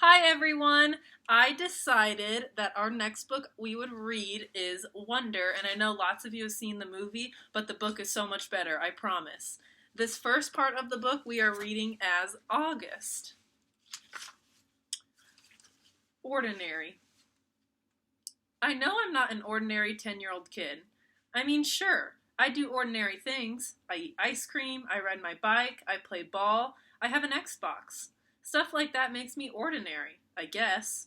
Hi everyone! I decided that our next book we would read is Wonder, and I know lots of you have seen the movie, but the book is so much better, I promise. This first part of the book we are reading as August. Ordinary. I know I'm not an ordinary 10-year-old kid. I mean, sure, I do ordinary things. I eat ice cream, I ride my bike, I play ball, I have an Xbox. Stuff like that makes me ordinary, I guess.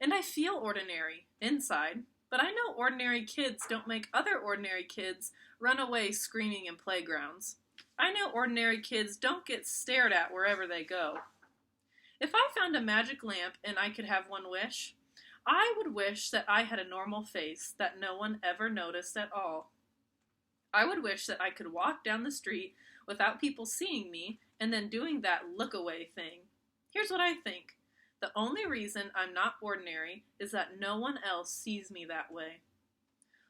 And I feel ordinary, inside. But I know ordinary kids don't make other ordinary kids run away screaming in playgrounds. I know ordinary kids don't get stared at wherever they go. If I found a magic lamp and I could have one wish, I would wish that I had a normal face that no one ever noticed at all. I would wish that I could walk down the street without people seeing me and then doing that look away thing. Here's what I think. The only reason I'm not ordinary is that no one else sees me that way.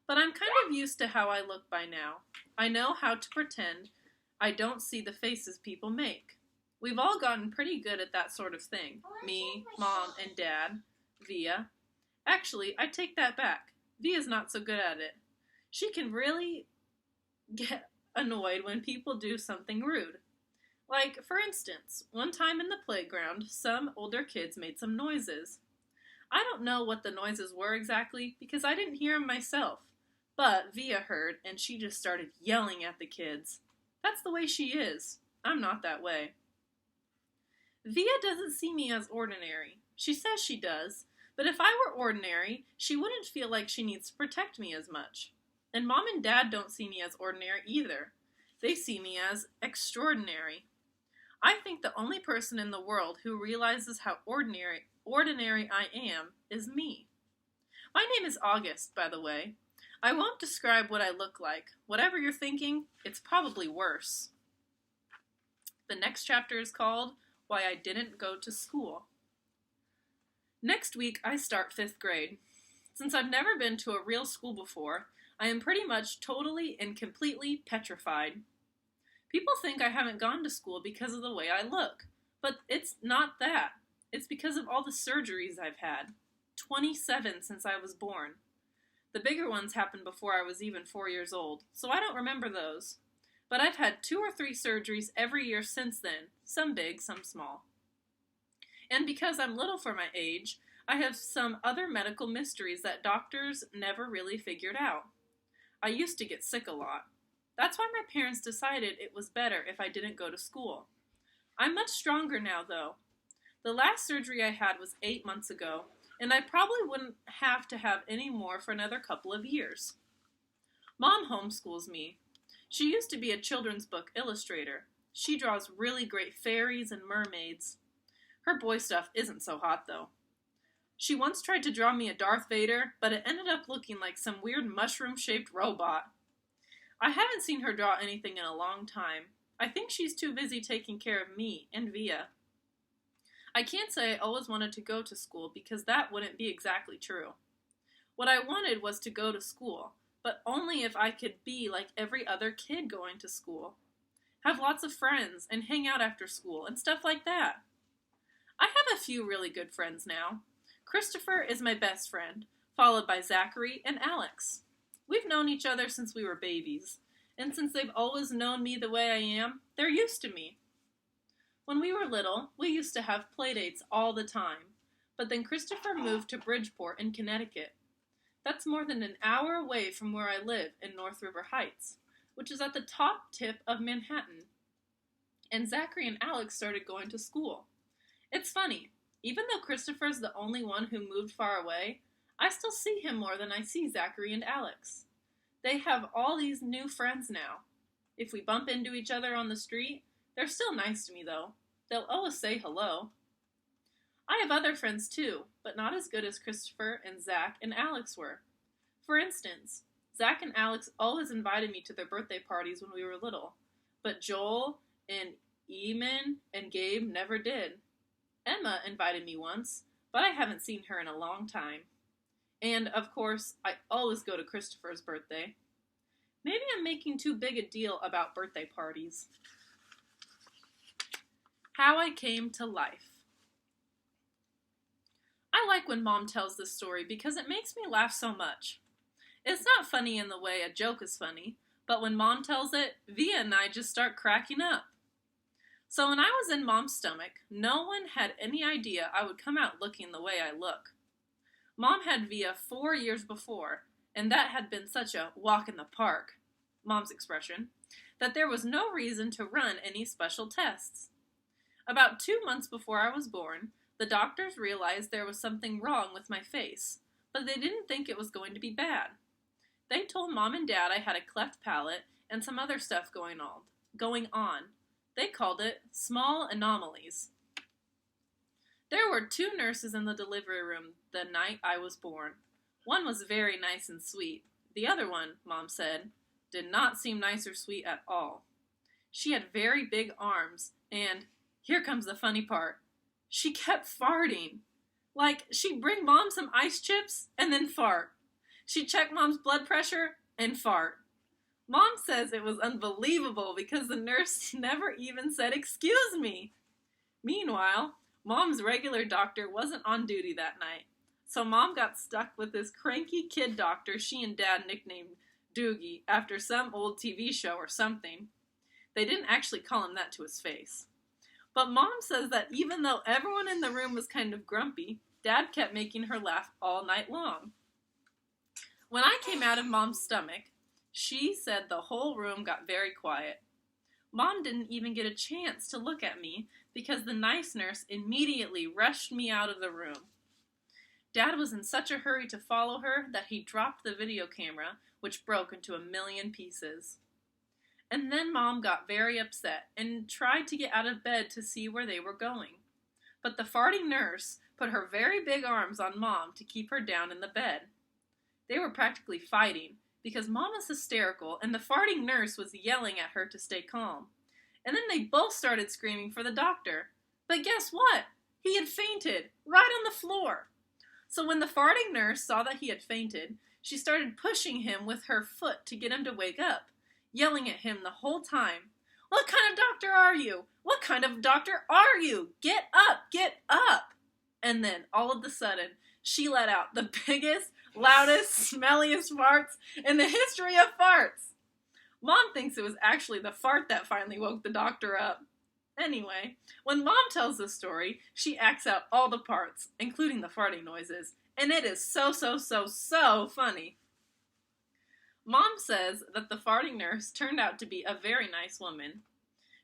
But I'm kind of used to how I look by now. I know how to pretend I don't see the faces people make. We've all gotten pretty good at that sort of thing. Me, Mom, and Dad. Via. Actually, I take that back. Via's not so good at it. She can really get annoyed when people do something rude. Like, for instance, one time in the playground, some older kids made some noises. I don't know what the noises were exactly because I didn't hear them myself, but Via heard and she just started yelling at the kids. That's the way she is. I'm not that way. Via doesn't see me as ordinary. She says she does, but if I were ordinary, she wouldn't feel like she needs to protect me as much. And Mom and Dad don't see me as ordinary either. They see me as extraordinary. I think the only person in the world who realizes how ordinary I am is me. My name is August, by the way. I won't describe what I look like. Whatever you're thinking, it's probably worse. The next chapter is called Why I Didn't Go to School. Next week, I start 5th grade. Since I've never been to a real school before, I am pretty much totally and completely petrified. People think I haven't gone to school because of the way I look, but it's not that. It's because of all the surgeries I've had. 27 since I was born. The bigger ones happened before I was even 4 years old, so I don't remember those. But I've had 2 or 3 surgeries every year since then, some big, some small. And because I'm little for my age, I have some other medical mysteries that doctors never really figured out. I used to get sick a lot. That's why my parents decided it was better if I didn't go to school. I'm much stronger now, though. The last surgery I had was 8 months ago, and I probably wouldn't have to have any more for another couple of years. Mom homeschools me. She used to be a children's book illustrator. She draws really great fairies and mermaids. Her boy stuff isn't so hot, though. She once tried to draw me a Darth Vader, but it ended up looking like some weird mushroom-shaped robot. I haven't seen her draw anything in a long time. I think she's too busy taking care of me and Via. I can't say I always wanted to go to school because that wouldn't be exactly true. What I wanted was to go to school, but only if I could be like every other kid going to school. Have lots of friends and hang out after school and stuff like that. I have a few really good friends now. Christopher is my best friend, followed by Zachary and Alex. We've known each other since we were babies, and since they've always known me the way I am, they're used to me. When we were little, we used to have playdates all the time, but then Christopher moved to Bridgeport in Connecticut. That's more than an hour away from where I live in North River Heights, which is at the top tip of Manhattan. And Zachary and Alex started going to school. It's funny, even though Christopher's the only one who moved far away, I still see him more than I see Zachary and Alex. They have all these new friends now. If we bump into each other on the street, they're still nice to me though. They'll always say hello. I have other friends too, but not as good as Christopher and Zach and Alex were. For instance, Zach and Alex always invited me to their birthday parties when we were little, but Joel and Eamon and Gabe never did. Emma invited me once, but I haven't seen her in a long time. And, of course, I always go to Christopher's birthday. Maybe I'm making too big a deal about birthday parties. How I Came to Life. like when Mom tells this story because it makes me laugh so much. It's not funny in the way a joke is funny, but when Mom tells it, Via and I just start cracking up. So when I was in Mom's stomach, no one had any idea I would come out looking the way I look. Mom had Via 4 years before, and that had been such a walk in the park, Mom's expression, that there was no reason to run any special tests. About 2 months before I was born, the doctors realized there was something wrong with my face, but they didn't think it was going to be bad. They told Mom and Dad I had a cleft palate and some other stuff going on. They called it small anomalies. There were 2 nurses in the delivery room the night I was born. One was very nice and sweet. The other one, Mom said, did not seem nice or sweet at all. She had very big arms, and here comes the funny part. She kept farting. Like, she'd bring Mom some ice chips and then fart. She'd check Mom's blood pressure and fart. Mom says it was unbelievable because the nurse never even said, "Excuse me." Meanwhile, Mom's regular doctor wasn't on duty that night, so Mom got stuck with this cranky kid doctor she and Dad nicknamed Doogie after some old TV show or something. They didn't actually call him that to his face. But Mom says that even though everyone in the room was kind of grumpy, Dad kept making her laugh all night long. When I came out of Mom's stomach, she said the whole room got very quiet. Mom didn't even get a chance to look at me because the nice nurse immediately rushed me out of the room. Dad was in such a hurry to follow her that he dropped the video camera, which broke into a million pieces. And then Mom got very upset and tried to get out of bed to see where they were going. But the farting nurse put her very big arms on Mom to keep her down in the bed. They were practically fighting because Mom was hysterical and the farting nurse was yelling at her to stay calm. And then they both started screaming for the doctor. But guess what? He had fainted right on the floor. So when the farting nurse saw that he had fainted, she started pushing him with her foot to get him to wake up, yelling at him the whole time. "What kind of doctor are you? What kind of doctor are you? Get up! Get up!" And then, all of a sudden, she let out the biggest, loudest, smelliest farts in the history of farts. Mom thinks it was actually the fart that finally woke the doctor up. Anyway, when Mom tells this story, she acts out all the parts, including the farting noises, and it is so funny. Mom says that the farting nurse turned out to be a very nice woman.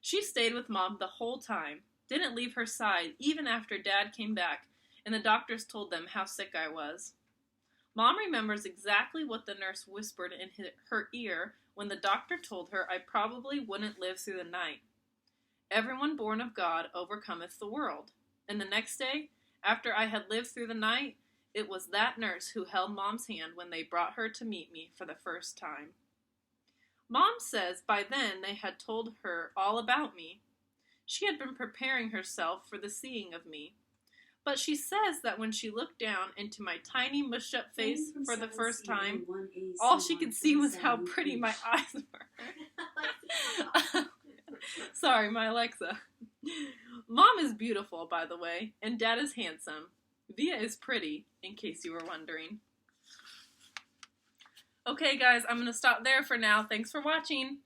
She stayed with Mom the whole time, didn't leave her side even after Dad came back, and the doctors told them how sick I was. Mom remembers exactly what the nurse whispered in her ear when the doctor told her I probably wouldn't live through the night. "Everyone born of God overcometh the world." And the next day, after I had lived through the night, it was that nurse who held Mom's hand when they brought her to meet me for the first time. Mom says by then they had told her all about me. She had been preparing herself for the seeing of me. But she says that when she looked down into my tiny mushed-up face for the first time, all she could see was how pretty my eyes were. Sorry, my Alexa. Mom is beautiful, by the way, and Dad is handsome. Via is pretty, in case you were wondering. Okay, guys, I'm going to stop there for now. Thanks for watching.